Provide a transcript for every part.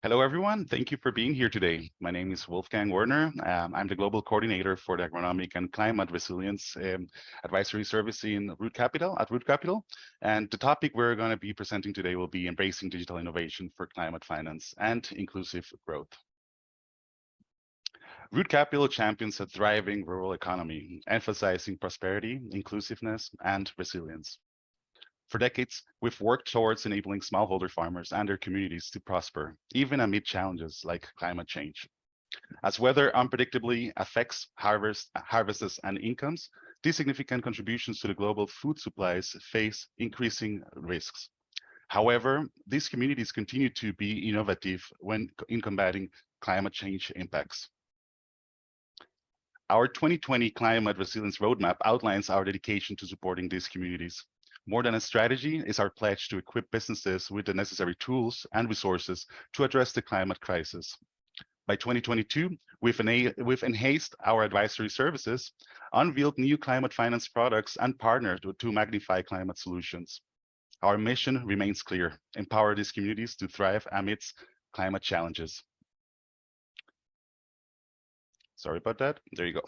Hello, everyone. Thank you for being here today. My name is Wolfgang Werner. I'm the Global Coordinator for the Agronomic and Climate Resilience Advisory Service in Root Capital, at Root Capital. And the topic we're going to be presenting today will be embracing digital innovation for climate finance and inclusive growth. Root Capital champions a thriving rural economy, emphasizing prosperity, inclusiveness, and resilience. For decades, we've worked towards enabling smallholder farmers and their communities to prosper, even amid challenges like climate change. As weather unpredictably affects harvests and incomes, these significant contributions to the global food supplies face increasing risks. However, these communities continue to be innovative when in combating climate change impacts. Our 2020 Climate Resilience Roadmap outlines our dedication to supporting these communities. More than a strategy is our pledge to equip businesses with the necessary tools and resources to address the climate crisis. By 2022, we've enhanced our advisory services, unveiled new climate finance products, and partnered to magnify climate solutions. Our mission remains clear: empower these communities to thrive amidst climate challenges. Sorry about that. There you go.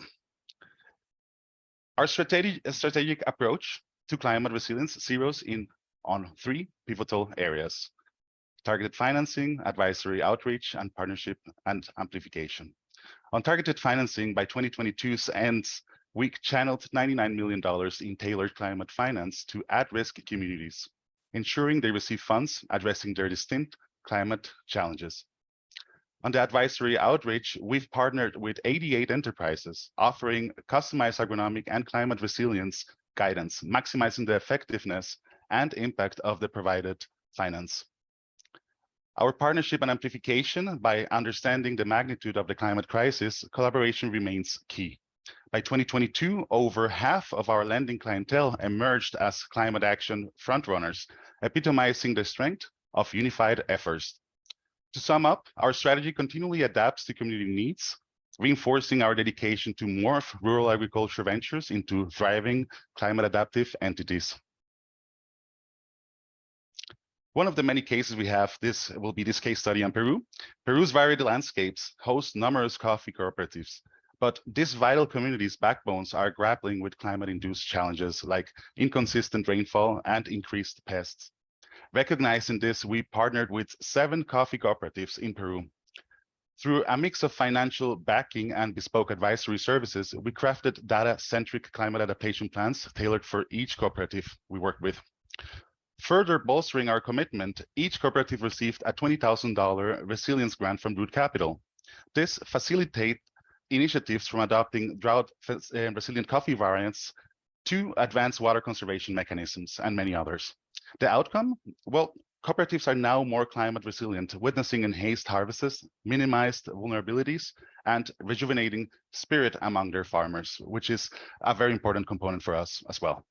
Our strategic approach to climate resilience zeroes in on three pivotal areas: targeted financing, advisory outreach, and partnership and amplification. On targeted financing, by 2022's ends, we channeled $99 million in tailored climate finance to at-risk communities, ensuring they receive funds addressing their distinct climate challenges. On the advisory outreach, we've partnered with 88 enterprises, offering customized agronomic and climate resilience guidance, maximizing the effectiveness and impact of the provided finance. Our partnership and amplification: by understanding the magnitude of the climate crisis, collaboration remains key. By 2022, over half of our lending clientele emerged as climate action frontrunners, epitomizing the strength of unified efforts. To sum up, our strategy continually adapts to community needs, reinforcing our dedication to morph rural agriculture ventures into thriving climate adaptive entities. One of the many cases we have, this will be this case study on Peru. Peru's varied landscapes host numerous coffee cooperatives, but these vital communities' backbones are grappling with climate-induced challenges like inconsistent rainfall and increased pests. Recognizing this, we partnered with 7 coffee cooperatives in Peru. Through a mix of financial backing and bespoke advisory services, we crafted data-centric climate adaptation plans tailored for each cooperative we worked with. Further bolstering our commitment, each cooperative received a $20,000 resilience grant from Root Capital. This facilitates initiatives from adopting drought-resilient coffee variants to advanced water conservation mechanisms and many others. The outcome? Well, cooperatives are now more climate resilient, witnessing enhanced harvests, minimized vulnerabilities, and rejuvenating spirit among their farmers, which is a very important component for us as well.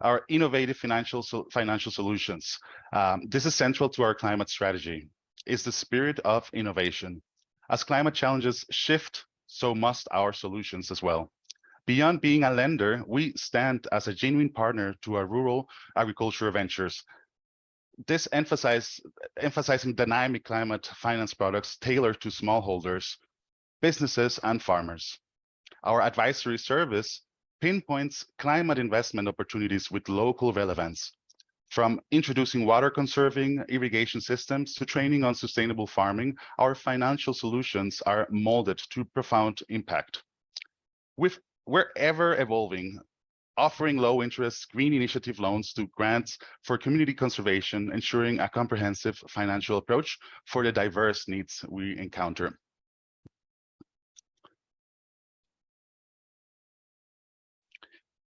Our innovative financial solutions. This is central to our climate strategy. It's the spirit of innovation. As climate challenges shift, so must our solutions as well. Beyond being a lender, we stand as a genuine partner to our rural agriculture ventures. This emphasizing dynamic climate finance products tailored to smallholders, businesses, and farmers. Our advisory service pinpoints climate investment opportunities with local relevance. From introducing water conserving irrigation systems to training on sustainable farming, our financial solutions are molded to profound impact. We're ever evolving, offering low interest green initiative loans to grants for community conservation, ensuring a comprehensive financial approach for the diverse needs we encounter.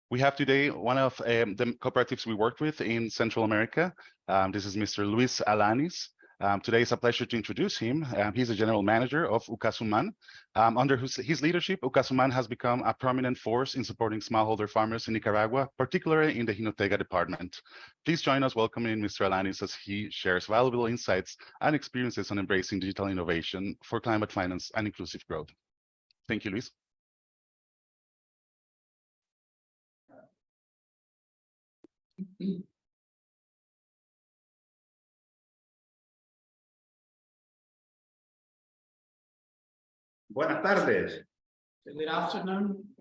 We have today one of the cooperatives we worked with in Central America. This is Mr. Luis Alanis. Today it's a pleasure to introduce him. He's the general manager of Ucasuman. Under his leadership, Ucasuman has become a prominent force in supporting smallholder farmers in Nicaragua, particularly in the Jinotega department. Please join us welcoming Mr. Alanis as he shares valuable insights and experiences on embracing digital innovation for climate finance and inclusive growth. Thank you, Luis. Buenas tardes. Good afternoon.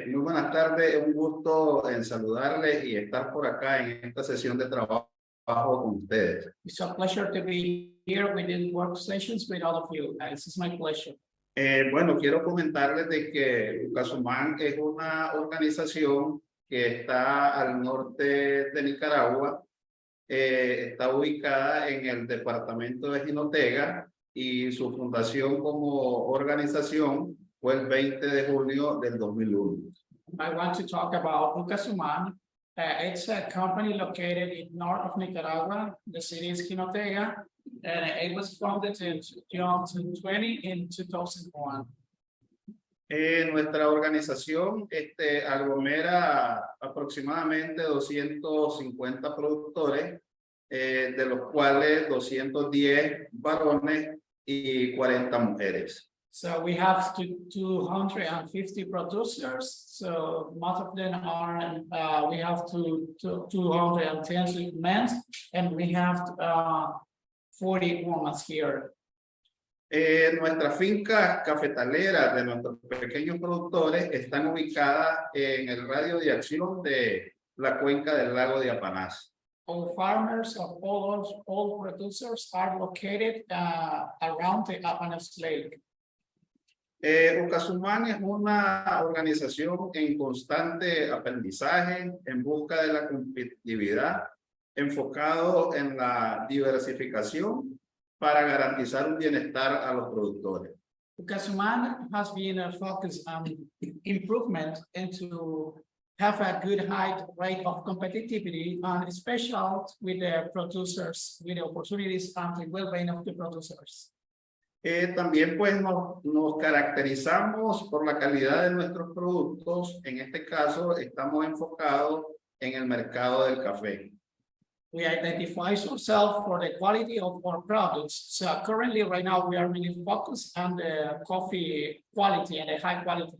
Muy buenas tardes. Es un gusto en saludarles y estar por acá en esta sesión de trabajo con ustedes. It's a pleasure to be here within work sessions with all of you. This is my pleasure. Bueno, quiero comentarles de que Ucasumán es una organización que está al norte de Nicaragua. Está ubicada en el departamento de Jinotega y su fundación como organización fue el 20 de junio del 2001. I want to talk about Ucasuman. It's a company located in north of Nicaragua. The city is Jinotega, and it was founded in June 20 in 2001. Nuestra organización aglomera aproximadamente 250 productores, de los cuales 210 varones y 40 mujeres. So we have 250 producers. So most of them are, we have 210 men, and we have 40 women here. Nuestras fincas cafetaleras de nuestros pequeños productores están ubicadas en el radio de acción de la cuenca del lago de Apanás. All farmers of all producers are located around the Apanás Lake. Ucasumán es una organización en constante aprendizaje en busca de la competitividad, enfocado en la diversificación para garantizar un bienestar a los productores. Ucasuman has been a focus on improvement and to have a good high rate of competitivity, and especially with the producers, with the opportunities and the well-being of the producers. También pues nos caracterizamos por la calidad de nuestros productos. En este caso estamos enfocados en el mercado del café. We identify ourselves for the quality of our products. So currently, right now, we are really focused on the coffee quality and the high quality.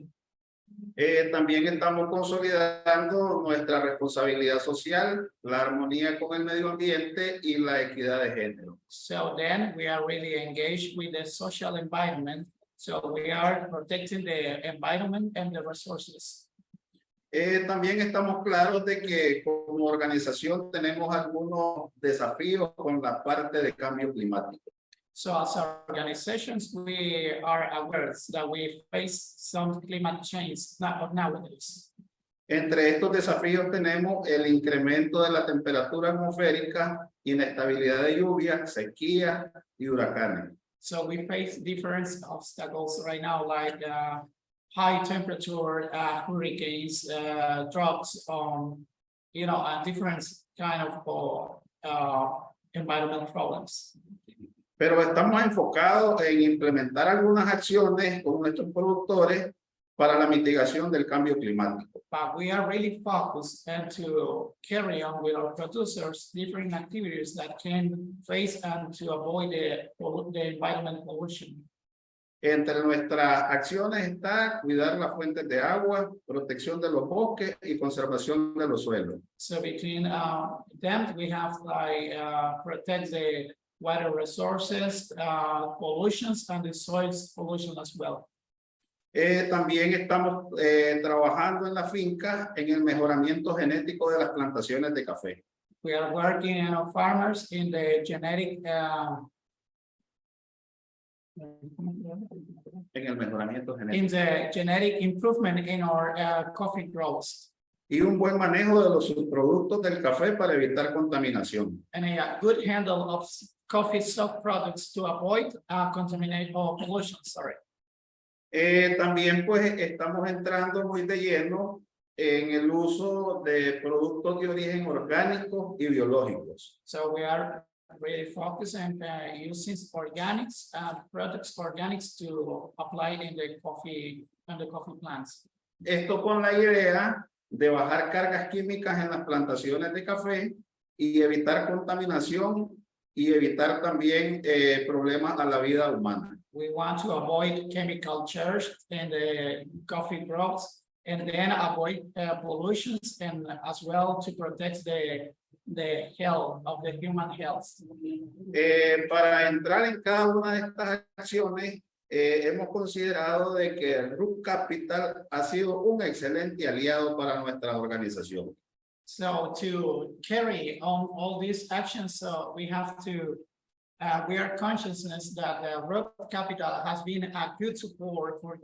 También estamos consolidando nuestra responsabilidad social, la armonía con el medio ambiente y la equidad de género. So then we are really engaged with the social environment. So we are protecting the environment and the resources. También estamos claros de que como organización tenemos algunos desafíos con la parte de cambio climático. So as organizations, we are aware that we face some climate change nowadays. Entre estos desafíos tenemos el incremento de la temperatura atmosférica, inestabilidad de lluvia, sequía y huracanes. So we face different obstacles right now, like high temperature, hurricanes, droughts, and different kind of environmental problems. Pero estamos enfocados en implementar algunas acciones con nuestros productores para la mitigación del cambio climático. But we are really focused and to carry on with our producers different activities that can face and to avoid the environment pollution. Entre nuestras acciones está cuidar las fuentes de agua, protección de los bosques y conservación de los suelos. So between them, we have like protect the water resources, pollutions, and the soils pollution as well. También estamos trabajando en la finca en el mejoramiento genético de las plantaciones de café. We are working on farmers in the genetic En el mejoramiento in genético. the genetic improvement in our coffee growth. Y un buen manejo de los subproductos del café para evitar contaminación. And a good handle of coffee subproducts to avoid contamination or pollution, sorry. También pues estamos entrando muy de lleno en el uso de productos de origen orgánico y biológicos. So we are really focused on using organics, organics to apply in the coffee plants. Esto con la idea de bajar cargas químicas en las plantaciones de café y evitar contaminación y evitar también problemas a la vida humana. We want to avoid chemical charge in the coffee crops and then avoid pollutions and as well to protect the health of the human health. Para entrar en cada una de estas acciones hemos considerado de que el Root Capital ha sido un excelente aliado para nuestra organización. So to carry on all these actions, we have to, we are consciousness that the Road Capital has been a good support for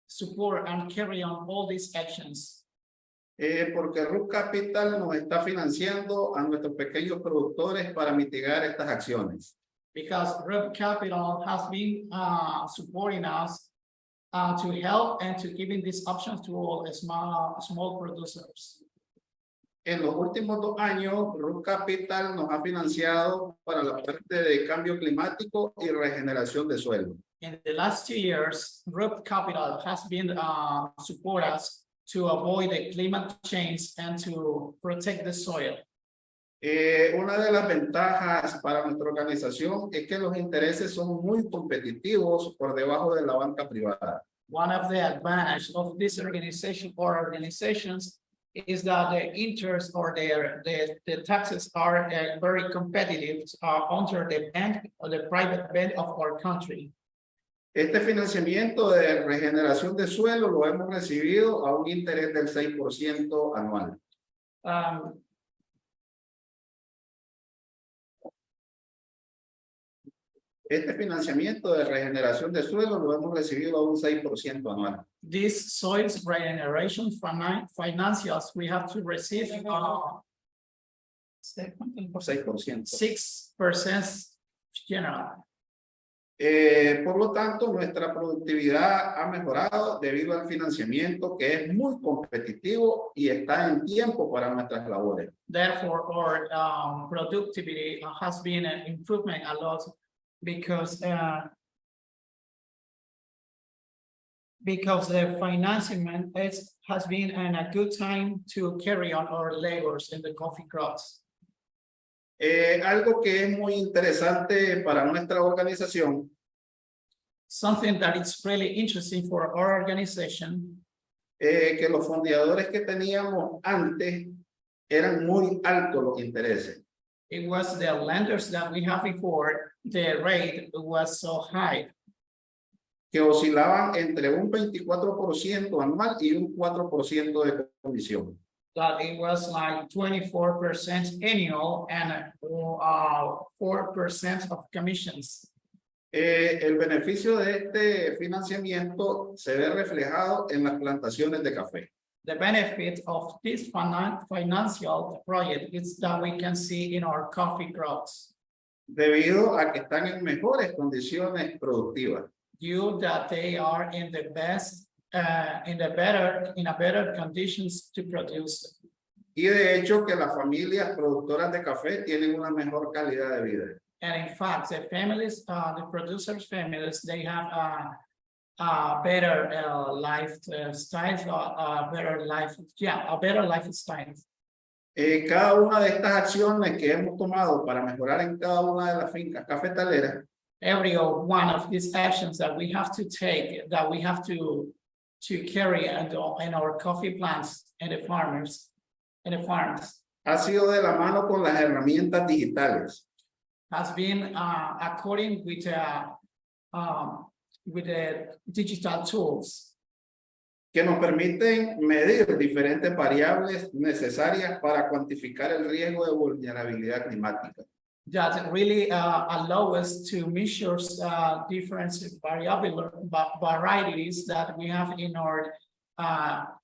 support and carry on all these actions. Porque Root Capital nos está financiando a nuestros pequeños productores para mitigar estas acciones. Because Road Capital has been supporting us to help and to giving these options to all the small producers. En los últimos 2 años, Root Capital nos ha financiado para la parte de cambio climático y regeneración de suelo. In the last 2 years, Road Capital has been support us to avoid the climate change and to protect the soil. Una de las ventajas para nuestra organización es que los intereses son muy competitivos por debajo de la banca privada. One of the advantages of this organization or organizations is that the interest or the taxes are very competitive under the bank or the private bank of our country. Este financiamiento de regeneración de suelo lo hemos recibido a un interés del 6% anual. Este financiamiento de regeneración de suelo lo hemos recibido a un 6% anual. This soils regeneration financials we have to receive 6%. 6% general. Por lo tanto, nuestra productividad ha mejorado debido al financiamiento que es muy competitivo y está en tiempo para nuestras labores. Therefore, our productivity has been an improvement a lot because the financing has been in a good time to carry on our labors in the coffee crops. Algo que es muy interesante para nuestra organización. Something that is really interesting for our organization. Que los fondeadores que teníamos antes eran muy altos los intereses. It was the lenders that we have before, the rate was so high. Que oscilaban entre un 24% anual y un 4% de comisión. That it was like 24% annual and 4% of commissions. El beneficio de este financiamiento se ve reflejado en las plantaciones de café. The benefit of this financial project is that we can see in our coffee crops. Debido a que están en mejores condiciones productivas. Due that they are in the best, in a better conditions to produce. Y de hecho que las familias productoras de café tienen una mejor calidad de vida. And in fact, the families, the producers' families, they have a better lifestyle, a better lifestyle. Cada una de estas acciones que hemos tomado para mejorar en cada una de las fincas cafetaleras. Every one of these actions that we have to take, that we have to carry in our coffee plants and the farmers, and the farms. Ha sido de la mano con las herramientas digitales. Has been according with the digital tools. Que nos permiten medir diferentes variables necesarias para cuantificar el riesgo de vulnerabilidad climática. That really allow us to measure different varieties that we have in our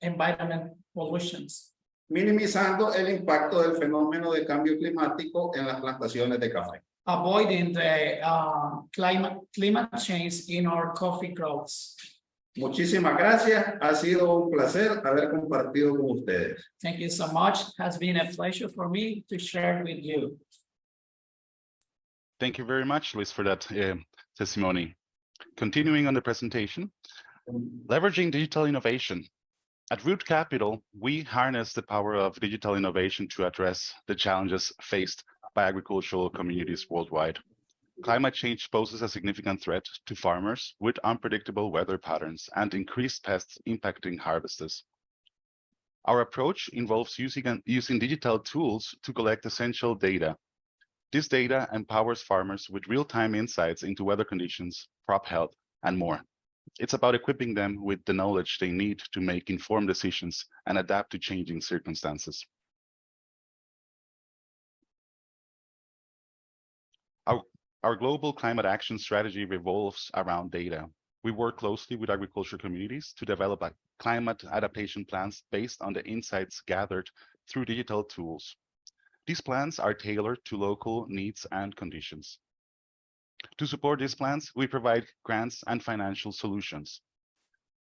environment pollutions. Minimizando el impacto del fenómeno de cambio climático en las plantaciones de café. Avoiding the climate change in our coffee crops. Muchísimas gracias. Ha sido un placer haber compartido con ustedes. Thank you so much. It has been a pleasure for me to share with you. Thank you very much, Luis, for that testimony. Continuing on the presentation, leveraging digital innovation. At Root Capital, we harness the power of digital innovation to address the challenges faced by agricultural communities worldwide. Climate change poses a significant threat to farmers with unpredictable weather patterns and increased pests impacting harvests. Our approach involves using digital tools to collect essential data, This data empowers farmers with real-time insights into weather conditions, crop health, and more. It's about equipping them with the knowledge they need to make informed decisions and adapt to changing circumstances. Our global climate action strategy revolves around data. We work closely with agriculture communities to develop climate adaptation plans based on the insights gathered through digital tools. These plans are tailored to local needs and conditions. To support these plans, we provide grants and financial solutions.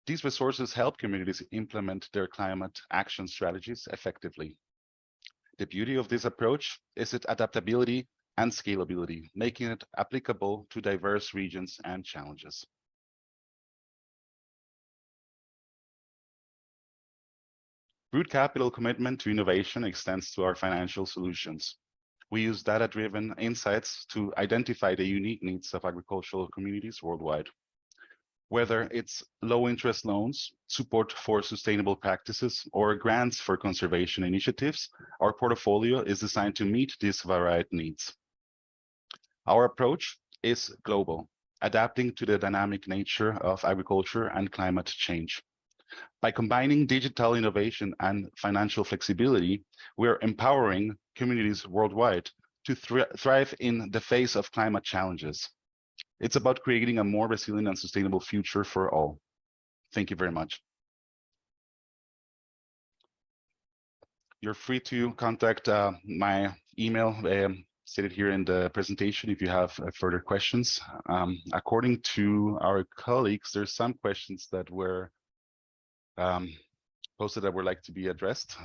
These resources help communities implement their climate action strategies effectively. The beauty of this approach is its adaptability and scalability, making it applicable to diverse regions and challenges. Root Capital commitment to innovation extends to our financial solutions. We use data-driven insights to identify the unique needs of agricultural communities worldwide. Whether it's low-interest loans, support for sustainable practices, or grants for conservation initiatives, our portfolio is designed to meet these varied needs. Our approach is global, adapting to the dynamic nature of agriculture and climate change. By combining digital innovation and financial flexibility, we're empowering communities worldwide to thrive in the face of climate challenges. It's about creating a more resilient and sustainable future for all. Thank you very much. You're free to contact my email stated here in the presentation if you have further questions. According to our colleagues, there's some questions that were posted that would like to be addressed.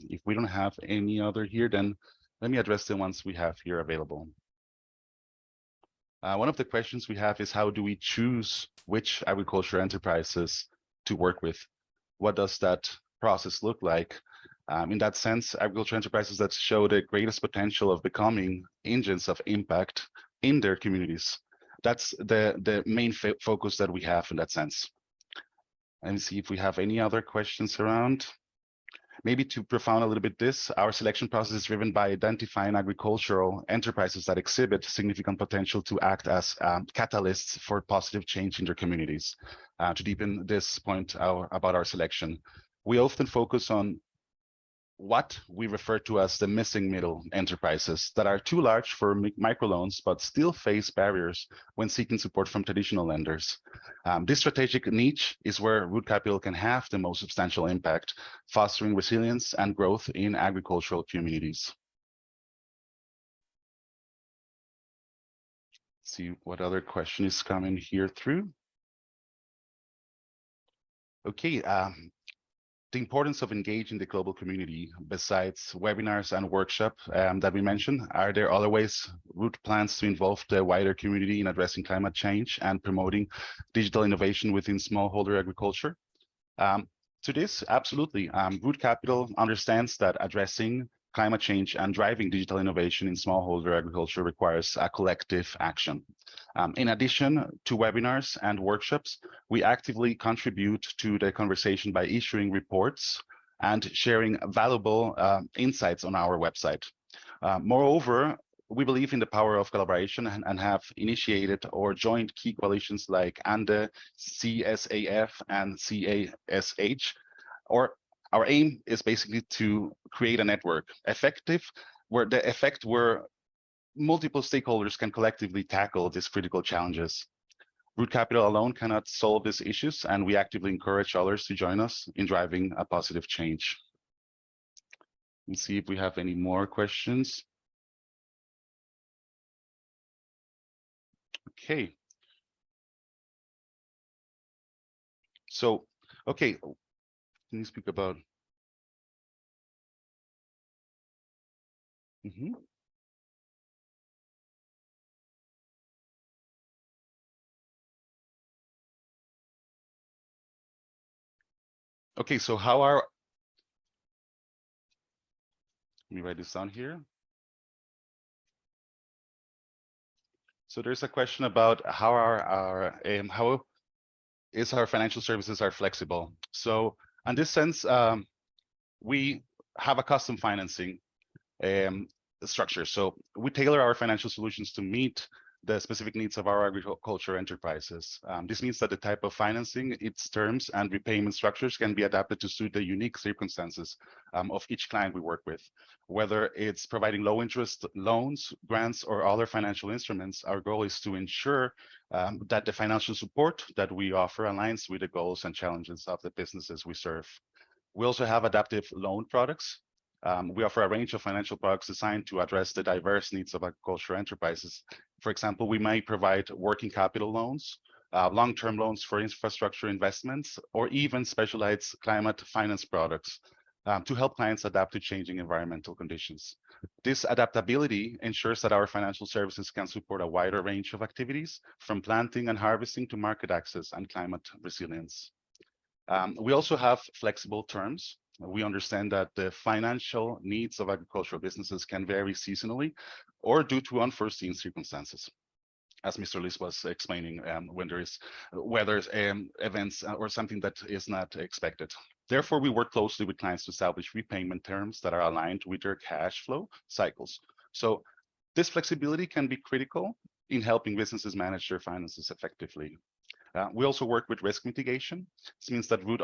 If we don't have any other here, then let me address the ones we have here available. One of the questions we have is, how do we choose which agriculture enterprises to work with? What does that process look like? In that sense, agriculture enterprises that show the greatest potential of becoming engines of impact in their communities. That's the main focus that we have in that sense. Let me see if we have any other questions around. Maybe to profound a little bit this, our selection process is driven by identifying agricultural enterprises that exhibit significant potential to act as catalysts for positive change in their communities. To deepen this point about our selection, we often focus on what we refer to as the missing middle enterprises that are too large for microloans, but still face barriers when seeking support from traditional lenders. This strategic niche is where Root Capital can have the most substantial impact, fostering resilience and growth in agricultural communities. Let's see what other question is coming here through. Okay. The importance of engaging the global community, besides webinars and workshops that we mentioned, are there other ways Root plans to involve the wider community in addressing climate change and promoting digital innovation within smallholder agriculture? To this, absolutely. Root Capital understands that addressing climate change and driving digital innovation in smallholder agriculture requires a collective action. In addition to webinars and workshops, we actively contribute to the conversation by issuing reports and sharing valuable insights on our website. Moreover, we believe in the power of collaboration and have initiated or joined key coalitions like ANDE, CSAF, and CASH. Our aim is basically to create a network where multiple stakeholders can collectively tackle these critical challenges. Root Capital alone cannot solve these issues, and we actively encourage others to join us in driving a positive change. Let's see if we have any more questions. Okay. So, okay, can you speak about? Okay, so how are, let me write this down here. So there's a question about how our financial services are flexible. So in this sense, we have a custom financing. structure. So we tailor our financial solutions to meet the specific needs of our agriculture enterprises. This means that the type of financing, its terms and repayment structures can be adapted to suit the unique circumstances of each client we work with. Whether it's providing low interest loans, grants, or other financial instruments, our goal is to ensure that the financial support that we offer aligns with the goals and challenges of the businesses we serve. We also have adaptive loan products. We offer a range of financial products designed to address the diverse needs of agricultural enterprises. For example, we might provide working capital loans, long-term loans for infrastructure investments, or even specialized climate finance products to help clients adapt to changing environmental conditions. This adaptability ensures that our financial services can support a wider range of activities, from planting and harvesting to market access and climate resilience. We also have flexible terms. We understand that the financial needs of agricultural businesses can vary seasonally or due to unforeseen circumstances, as Mr. Liz was explaining, when there is weather events or something that is not expected. Therefore, we work closely with clients to establish repayment terms that are aligned with their cash flow cycles. So this flexibility can be critical in helping businesses manage their finances effectively. We also work with risk mitigation. This means that Root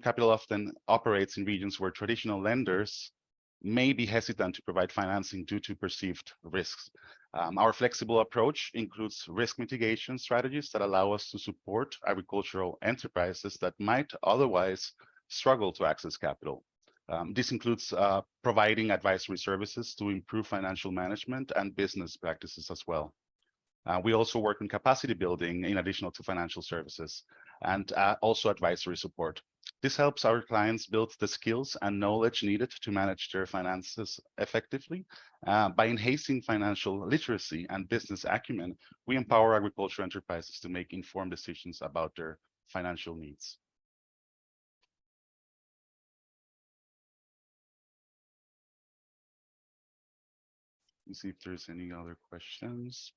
Capital often operates in regions where traditional lenders may be hesitant to provide financing due to perceived risks. Our flexible approach includes risk mitigation strategies that allow us to support agricultural enterprises that might otherwise struggle to access capital. This includes providing advisory services to improve financial management and business practices as well. We also work in capacity building in addition to financial services and also advisory support. This helps our clients build the skills and knowledge needed to manage their finances effectively. By enhancing financial literacy and business acumen, we empower agricultural enterprises to make informed decisions about their financial needs. Let's see if there's any other questions.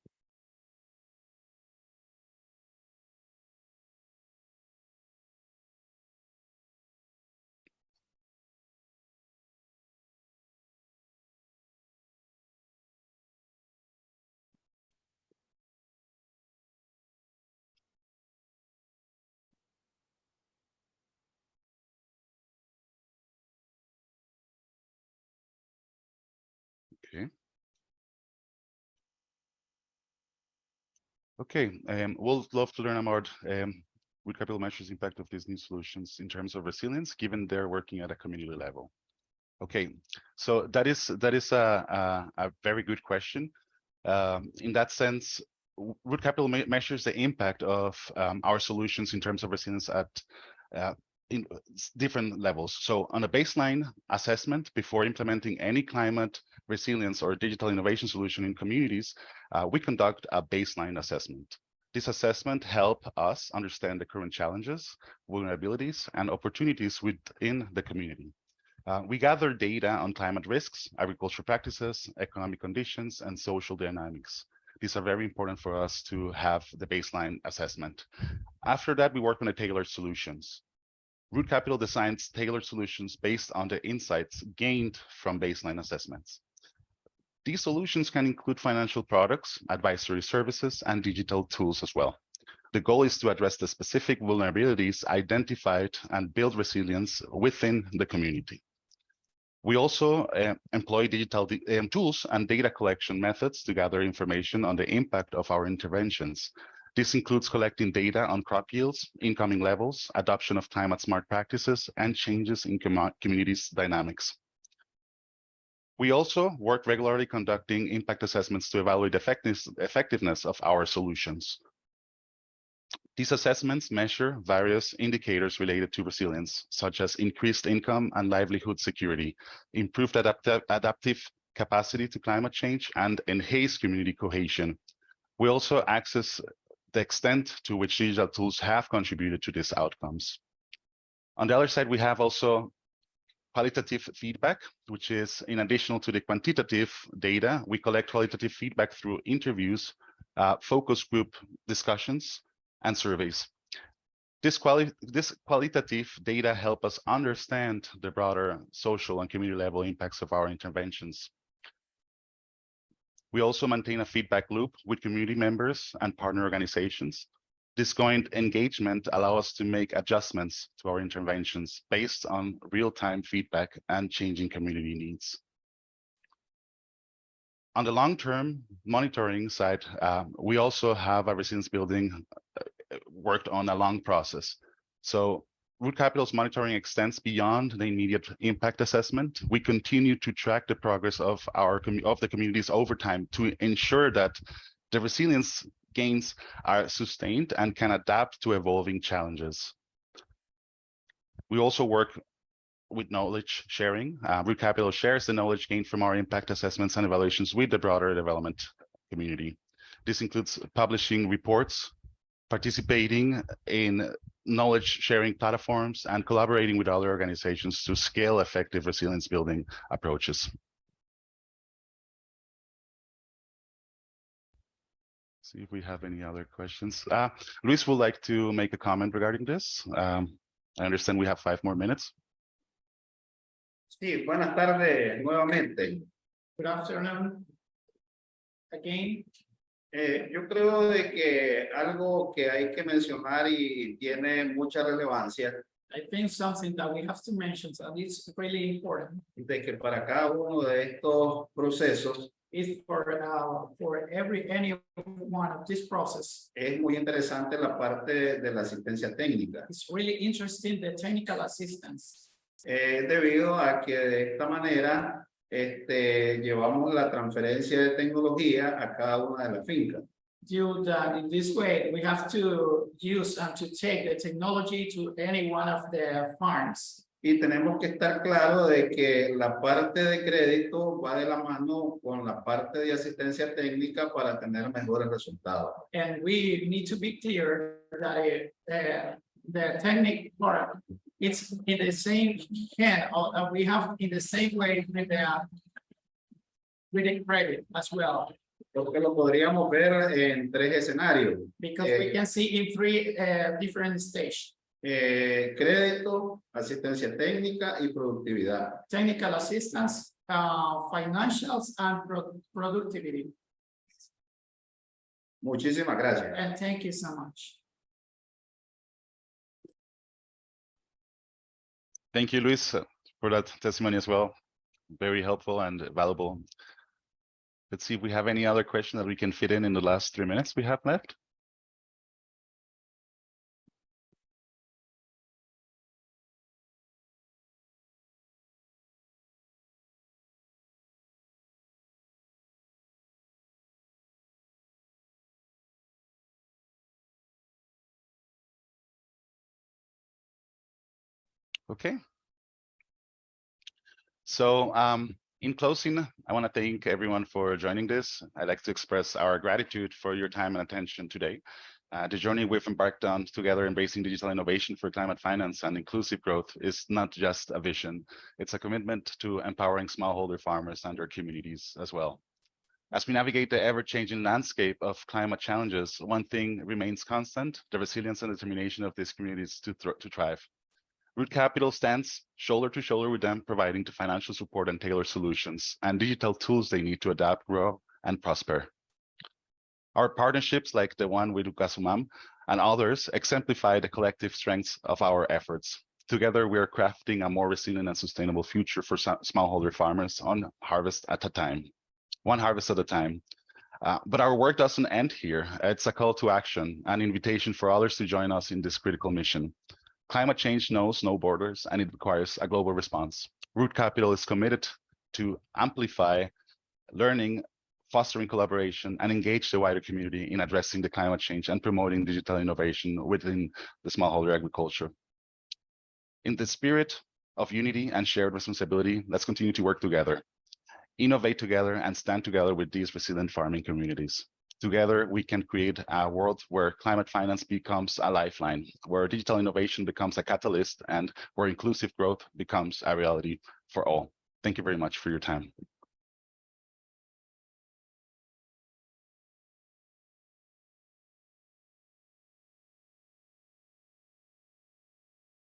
Okay. Okay, we'll love to learn about Root Capital measures impact of these new solutions in terms of resilience, given they're working at a community level. Okay, so that is a very good question. In that sense, Root Capital measures the impact of our solutions in terms of resilience at in different levels. So on a baseline assessment before implementing any climate resilience or digital innovation solution in communities, we conduct a baseline assessment. This assessment helps us understand the current challenges, vulnerabilities, and opportunities within the community. We gather data on climate risks, agricultural practices, economic conditions, and social dynamics. These are very important for us to have the baseline assessment. After that, we work on the tailored solutions. Root Capital designs tailored solutions based on the insights gained from baseline assessments. These solutions can include financial products, advisory services, and digital tools as well. The goal is to address the specific vulnerabilities identified and build resilience within the community. We also employ digital tools and data collection methods to gather information on the impact of our interventions. This includes collecting data on crop yields, incoming levels, adoption of climate-smart practices, and changes in communities' dynamics. We also work regularly conducting impact assessments to evaluate the effectiveness of our solutions. These assessments measure various indicators related to resilience, such as increased income and livelihood security, improved adaptive capacity to climate change, and enhanced community cohesion. We also access the extent to which digital tools have contributed to these outcomes. On the other side, we have also qualitative feedback, which is in addition to the quantitative data, we collect qualitative feedback through interviews, focus group discussions, and surveys. This qualitative data help us understand the broader social and community level impacts of our interventions. We also maintain a feedback loop with community members and partner organizations. This joint engagement allows us to make adjustments to our interventions based on real-time feedback and changing community needs. On the long-term monitoring side, we also have a resilience building worked on a long process. So Root Capital's monitoring extends beyond the immediate impact assessment. We continue to track the progress of the communities over time to ensure that the resilience gains are sustained and can adapt to evolving challenges. We also work with knowledge sharing. Root Capital shares the knowledge gained from our impact assessments and evaluations with the broader development community. This includes publishing reports, participating in knowledge sharing platforms, and collaborating with other organizations to scale effective resilience building approaches. See if we have any other questions. Luis would like to make a comment regarding this. I understand we have 5 more minutes. Sí, buenas tardes nuevamente. Good afternoon. Again, Yo creo de que algo que hay que mencionar y tiene mucha relevancia, I think something that we have to mention, and it's really important, de que para cada uno de estos procesos is for any one of this process. es muy interesante la parte de la asistencia técnica, It's really interesting, the technical assistance, debido a que de esta manera llevamos la transferencia de tecnología a cada una de las fincas. due that in this way, we have to use and to take the technology to any one of the farms. Y tenemos que estar claros de que la parte de crédito va de la mano con la parte de asistencia técnica para tener mejores resultados. And we need to be clear that the technical part, it's in the same hand, or we have in the same way with the credit as well. Porque lo podríamos ver en 3 escenarios. Because we can see in 3 different stages. Crédito, asistencia técnica y productividad. Technical assistance, financials, and productivity. Muchísimas gracias. And thank you so much. Thank you, Luis, for that testimony as well. Very helpful and valuable. Let's see if we have any other question that we can fit in the last 3 minutes we have left. Okay. So in closing, I want to thank everyone for joining this. I'd like to express our gratitude for your time and attention today. The journey we've embarked on together, embracing digital innovation for climate finance and inclusive growth, is not just a vision. It's a commitment to empowering smallholder farmers and their communities as well. As we navigate the ever-changing landscape of climate challenges, one thing remains constant: the resilience and determination of these communities to thrive. Root Capital stands shoulder to shoulder with them, providing the financial support and tailored solutions and digital tools they need to adapt, grow, and prosper. Our partnerships, like the one with Ukasumam and others, exemplify the collective strengths of our efforts. Together, we are crafting a more resilient and sustainable future for smallholder farmers one harvest at a time. But our work doesn't end here. It's a call to action, an invitation for others to join us in this critical mission. Climate change knows no borders, and it requires a global response. Root Capital is committed to amplify learning, fostering collaboration, and engage the wider community in addressing the climate change and promoting digital innovation within the smallholder agriculture. In the spirit of unity and shared responsibility, let's continue to work together, innovate together, and stand together with these resilient farming communities. Together, we can create a world where climate finance becomes a lifeline, where digital innovation becomes a catalyst, and where inclusive growth becomes a reality for all. Thank you very much for your time.